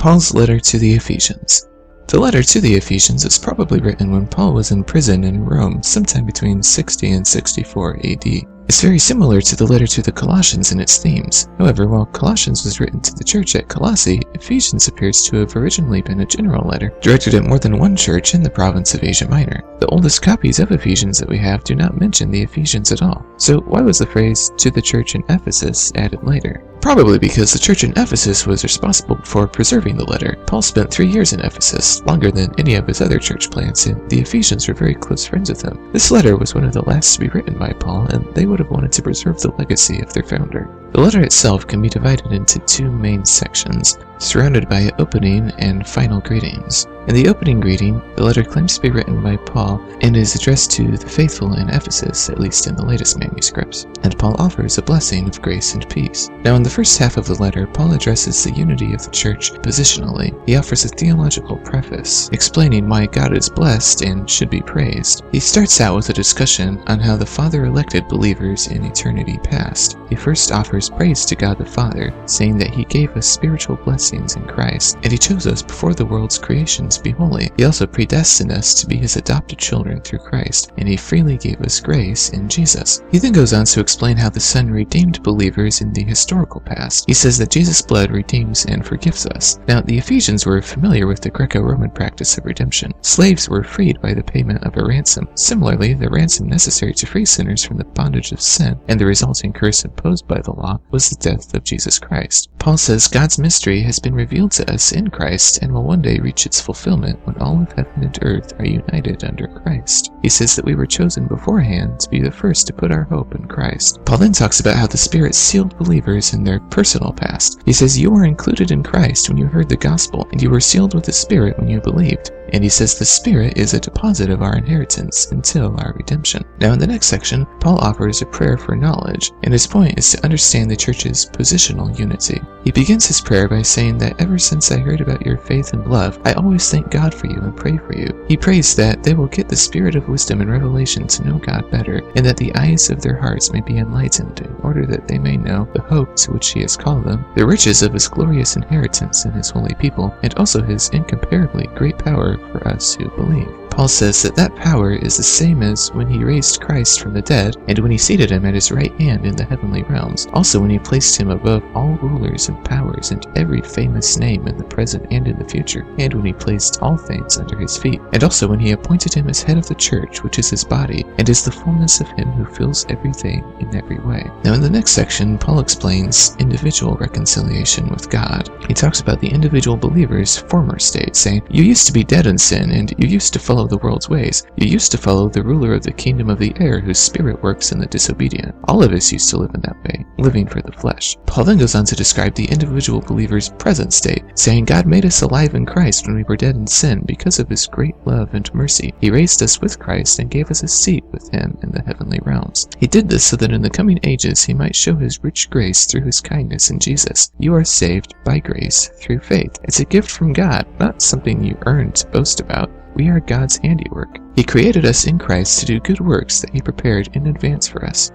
Paul's letter to the Ephesians. The letter to the Ephesians is probably written when Paul was in prison in Rome sometime between 60 and 64 AD. It's very similar to the letter to the Colossians in its themes. However, while Colossians was written to the church at Colossae, Ephesians appears to have originally been a general letter, directed at more than one church in the province of Asia Minor. The oldest copies of Ephesians that we have do not mention the Ephesians at all. So why was the phrase, "to the church in Ephesus," added later? Probably because the church in Ephesus was responsible for preserving the letter. Paul spent 3 years in Ephesus, longer than any of his other church plants, and the Ephesians were very close friends with him. This letter was one of the last to be written by Paul, and they would have wanted to preserve the legacy of their founder. The letter itself can be divided into 2 main sections, surrounded by opening and final greetings. In the opening greeting, the letter claims to be written by Paul and is addressed to the faithful in Ephesus, at least in the latest manuscripts, and Paul offers a blessing of grace and peace. Now in the first half of the letter, Paul addresses the unity of the church positionally. He offers a theological preface, explaining why God is blessed and should be praised. He starts out with a discussion on how the Father elected believers in eternity past. He first offers praise to God the Father, saying that He gave us spiritual blessings in Christ, and He chose us before the world's creation to be holy. He also predestined us to be His adopted children through Christ, and He freely gave us grace in Jesus. He then goes on to explain how the Son redeemed believers in the historical past. He says that Jesus' blood redeems and forgives us. Now, the Ephesians were familiar with the Greco-Roman practice of redemption. Slaves were freed by the payment of a ransom. Similarly, the ransom necessary to free sinners from the bondage of sin and the resulting curse imposed by the law was the death of Jesus Christ. Paul says God's mystery has been revealed to us in Christ and will one day reach its fulfillment when all of heaven and earth are united under Christ. He says that we were chosen beforehand to be the first to put our hope in Christ. Paul then talks about how the Spirit sealed believers in their personal past. He says you were included in Christ when you heard the gospel, and you were sealed with the Spirit when you believed. And he says the Spirit is a deposit of our inheritance until our redemption. Now in the next section, Paul offers a prayer for knowledge, and his point is to understand the church's positional unity. He begins his prayer by saying that ever since I heard about your faith and love, I always thank God for you and pray for you. He prays that they will get the spirit of wisdom and revelation to know God better, and that the eyes of their hearts may be enlightened in order that they may know the hope to which He has called them, the riches of His glorious inheritance in His holy people, and also His incomparably great power for us who believe. Paul says that that power is the same as when He raised Christ from the dead, and when He seated Him at His right hand in the heavenly realms, also when He placed Him above all rulers and powers and every famous name in the present and in the future, and when He placed all things under His feet, and also when He appointed Him as head of the church, which is His body, and is the fullness of Him who fills everything in every way. Now in the next section, Paul explains individual reconciliation with God. He talks about the individual believer's former state, saying, you used to be dead in sin, and you used to follow the world's ways. You used to follow the ruler of the kingdom of the air, whose spirit works in the disobedient. All of us used to live in that way, living for the flesh. Paul then goes on to describe the individual believer's present state, saying God made us alive in Christ when we were dead in sin because of His great love and mercy. He raised us with Christ and gave us a seat with Him in the heavenly realms. He did this so that in the coming ages He might show His rich grace through His kindness in Jesus. You are saved by grace through faith. It's a gift from God, not something you earn to boast about. We are God's handiwork. He created us in Christ to do good works that He prepared in advance for us.